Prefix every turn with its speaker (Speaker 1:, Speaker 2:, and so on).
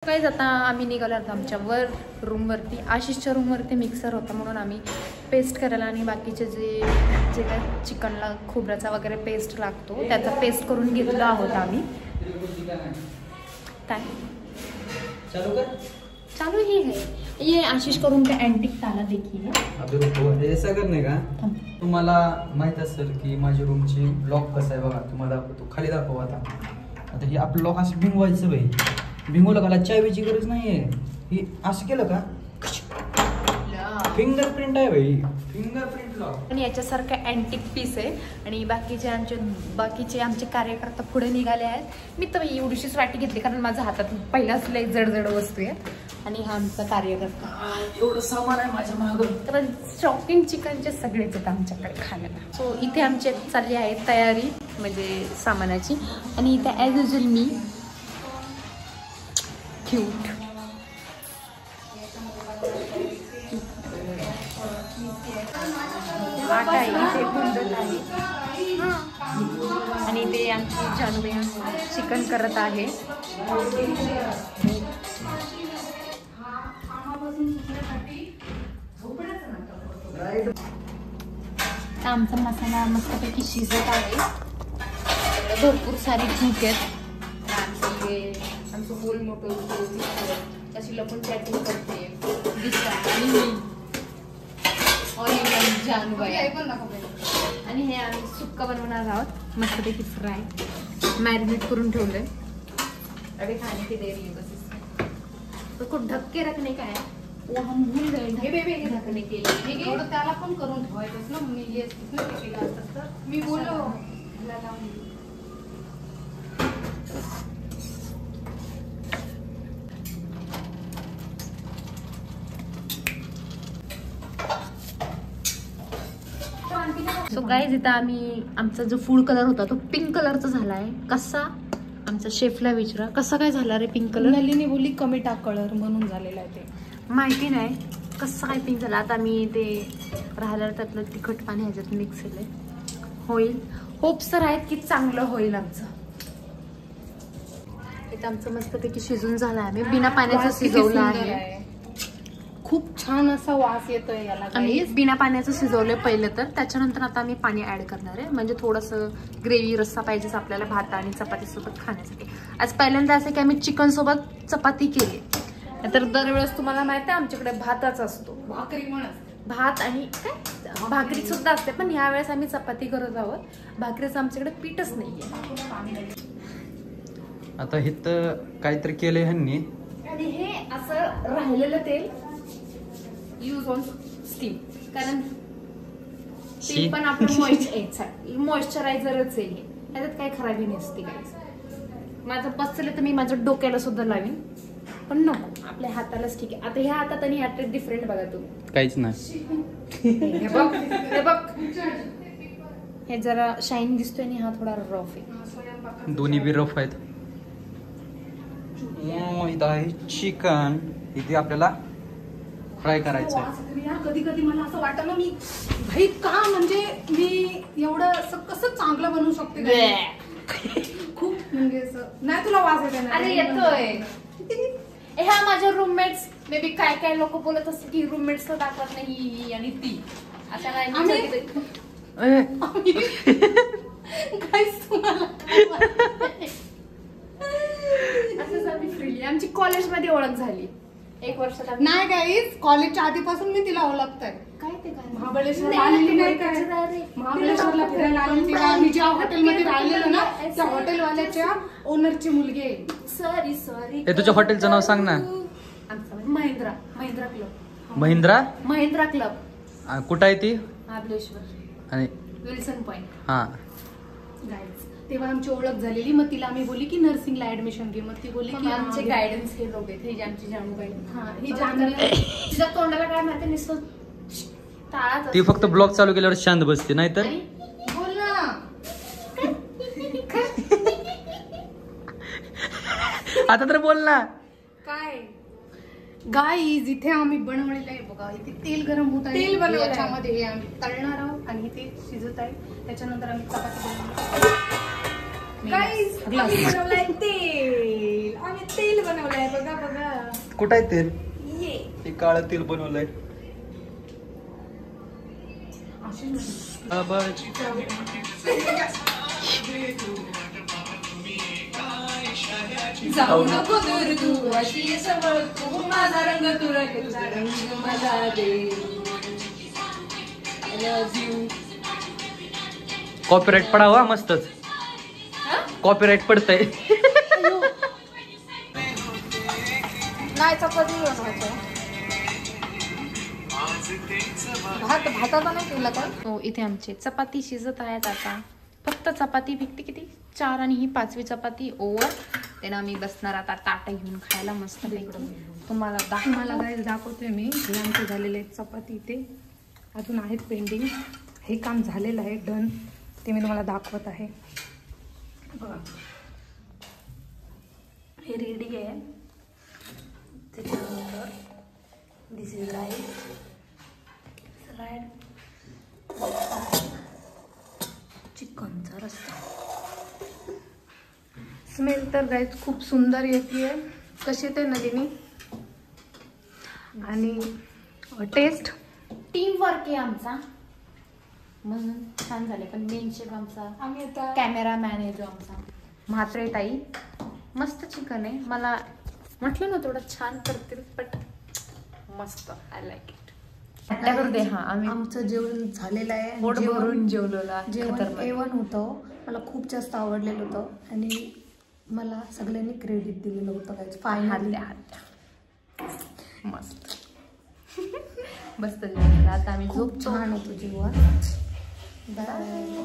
Speaker 1: काहीच आता आम्ही निघालो होतो आमच्या रूमवरती. आशिषच्या रूमवरती मिक्सर होता म्हणून आम्ही पेस्ट करायला आणि बाकीचे जे काय चिकनला खोबऱ्याचा वगैरे पेस्ट लागतो त्याचा पेस्ट करून घेतला आहोत आम्ही. काय चालू ही है ये आशिष करून का एंटिक ताला देखील.
Speaker 2: ऐसा करणे का तुम्हाला माहित असेल की माझ्या रूमची लॉक कसं आहे बघा. तुम्हाला दाखवतो, खाली दाखव. आता हे आपलं लॉक असं भिंगवायचं बाई. भिंगवलं का चावीची गरज नाहीये. हे असं केलं का फिंगरप्रिंट आहे भाई, फिंगरप्रिंट लॉक.
Speaker 1: आणि याच्यासारखं अँटिक पीस आहे. आणि बाकीचे आमचे कार्यकर्ता पुढे निघाले आहेत. मी तर एवढीशीच वाटी घेतली कारण माझ्या हातात पहिलाच लई जड वस्तू आहे. आणि हा आमचा कार्यकर्ता
Speaker 2: एवढं सामान आहे माझ्या मागं.
Speaker 1: कारण शॉपिंग चिकनचे सगळेच आहेत आमच्याकडे खाण्याला. सो इथे आमची चालली आहे तयारी म्हणजे सामानाची. आणि इथे ॲज युजल मी क्यूट आणि ते आमची जानवी चिकन करत आहे. आमचा मसाला मस्तपैकी शिजत आहे. भरपूर सारी चूक आहेत. आमचं गोल मोठं तशी लपून चॅटिंग करते आणि हे आम्ही सुक्का बनवणार आहोत. मस्तपैकी फ्राय मॅरिनेट करून ठेवलंय. अभी खाने की देरी है बस. इसको ढक के रखने का है. वो हम भूल गए ढकने के लिए.
Speaker 3: थोडं त्याला पण करून ठेवायचं ना. मी येत ना ते केलं असतं तर मी बोललो.
Speaker 1: सो गाईज इथं आम्ही आमचा जो फूड कलर होता तो पिंक कलरचा झाला आहे. कसा आमच्या शेफला विचारा कसा काय झाला रे पिंक कलर.
Speaker 3: नलिनी बोली कमी टाक कलर म्हणून झालेला आहे. ते
Speaker 1: माहिती नाही कसं काय पिंक झालं. आता मी ते राहिलं त्यातलं तिखट पाणी ह्याच्यात मिक्स केलंय. होईल होप्स तर आहेत की चांगलं होईल आमचं. इथं आमचं मस्तपैकी शिजून झालं आहे. बिना पाण्याचं शिजवलं आहे.
Speaker 3: खूप छान असा वास येतोय याला.
Speaker 1: आम्ही बिना पाण्याचं शिजवलंय पहिलं तर त्याच्यानंतर आता आम्ही पाणी ऍड करणार आहे. म्हणजे थोडंसं ग्रेव्ही रस्सा पाहिजेच आपल्याला भात आणि चपाती सोबत खाण्यासाठी. आज पहिल्यांदा असं की आम्ही चिकन सोबत चपाती केली. तर दरवेळेस तुम्हाला माहिती आहे आमच्याकडे भातच असतो.
Speaker 3: भाकरी पण असते.
Speaker 1: भात आणि काय भाकरी सुद्धा असते. पण ह्या वेळेस आम्ही चपाती करत आहोत. भाकरीचं आमच्याकडे पीठच नाहीये.
Speaker 2: आता हे तर काहीतरी केलंय ह्यांनी.
Speaker 1: आणि हे असं राहिलेलं तेल यूज ऑन स्टीम कारण ते पण आपण मॉइश्चरायझरच आहे. त्याच्यात काही खराबी नसते. काही माझं बसलं तर मी माझ्या डोक्याला सुद्धा लावीन पण नको आपल्या हातालाच ठीक आहे. आता ह्या हातात आणि ह्यात डिफरंट बघा तुम्ही.
Speaker 2: काहीच नाही.
Speaker 1: हे बघ हे जरा शाईन दिसतोय आणि हा थोडा रफ आहे.
Speaker 2: दोन्ही बी रफ आहेत. इथं आहे चिकन. इथे आपल्याला फ्राय करायचं आहे.
Speaker 3: कधी कधी मला असं वाटतं ना मी भाई का म्हणजे मी एवढं कसं चांगलं बनवू शकते. खूप म्हणजे असं नाही तुला वास येते ना.
Speaker 1: अरे येतोय. ह्या माझ्या रूममेट्स मे बी काय लोक बोलत असतात की रूममेट्स तर दाखवत नाही आणि ती आता काय असंच आम्ही फ्रीली आमची कॉलेजमध्ये ओळख झाली. 1 वर्षात
Speaker 3: नाही गाईज कॉलेजच्या आधीपासून मी तिला ओळखतोय.
Speaker 1: काय ते काय
Speaker 3: महाबळेश्वरला आलेली नाही काय. महाबळेश्वरला फिरायला आली तेव्हा आम्ही ज्या हॉटेलमध्ये राहिलेलो ना त्या हॉटेलवाल्याच्या ओनरची मुलगी आहे.
Speaker 1: सॉरी
Speaker 2: हे तुझ्या हॉटेलचं नाव सांग ना.
Speaker 1: महिंद्रा क्लब.
Speaker 2: महिंद्रा
Speaker 1: क्लब
Speaker 2: कुठं आहे ती.
Speaker 1: महाबळेश्वर
Speaker 2: आणि
Speaker 1: विल्सन पॉइंट.
Speaker 2: हा
Speaker 3: गाईज तेव्हा आमची ओळख झालेली. मग तिला आम्ही बोलली की नर्सिंगला ऍडमिशन घे. मग ती बोलली की
Speaker 1: आमचे गायडन्स हे लोक आहेत. हे आमची जानू गायडन्स.
Speaker 3: हा ही जानवी
Speaker 1: तिच्या तोंडाला काय माहिती नुसतं टाळाच.
Speaker 2: ती फक्त ब्लॉग चालू केल्यावर शांत बसते नाही तर.
Speaker 3: बोल ना.
Speaker 2: आता तर बोल ना.
Speaker 3: काय गाईज इथे आम्ही बनवलेलं आहे बघा. इथे तेल गरम होत आहे.
Speaker 1: तेल बनवलं
Speaker 3: याच्यामध्ये हे आम्ही तळणार आहोत आणि ते शिजत आहे. त्याच्यानंतर आम्ही चपाती बनवणार. Guys, आम्ही बनवलंय तेल. आम्ही तेल बनवलंय बघा बघा.
Speaker 2: कुठं आहे तेल?
Speaker 3: ये
Speaker 2: हे काळं तेल बनवलंय.
Speaker 3: जाऊ नको दूर तू अशी जवळ तू माझा रंग तुला तुझा रंग मला दे. I love you.
Speaker 2: कॉपीराइट पडावा मस्तच. कॉपीराइट पडतंय.
Speaker 3: नाही चपाती बनवायचं. भाताचा नाही केला काय.
Speaker 1: हो इथे आमचे चपाती शिजत आहेत आता. फक्त चपाती भिकते किती 4 आणि ही 5वी चपाती ओव्हर. त्यानं आम्ही बसणार आता ताट घेऊन खायला मस्त तुम्हाला
Speaker 3: गाईज दाखवते मी. हे आमचे झालेले आहेत चपाती. इथे अजून आहेत पेंडिंग. हे काम झालेलं आहे डन. ते मी तुम्हाला दाखवत आहे. बघा हे रेडी आहे. त्याच्यानंतर दिस इज राईस सलाड चिकनचा रस्सा. स्मेल तर गाईज खूप सुंदर येते. कशी येते नलिनी. आणि टेस्ट
Speaker 1: टीम वर्क आहे आमचा म्हणून छान झाले. पण मेन शेफ आमचा
Speaker 3: आम्ही आता
Speaker 1: कॅमेरामॅन आहे जो आमचा म्हात्रे ताई. मस्त चिकन आहे. मला म्हटलं ना थोडं छान करतील बट मस्त. I like it. दे. हा आम्ही
Speaker 3: आमचं जेवण झालेलं आहे.
Speaker 1: पोट भरून जेवलेला.
Speaker 3: जेवण A1 होतं. मला खूप जास्त आवडलेलं होतं आणि मला सगळ्यांनी क्रेडिट दिलेलं होतं काय फायनली.
Speaker 1: मस्त मस्त जेवण. आता आम्ही
Speaker 3: खूप छान होतं जेवण. बाय.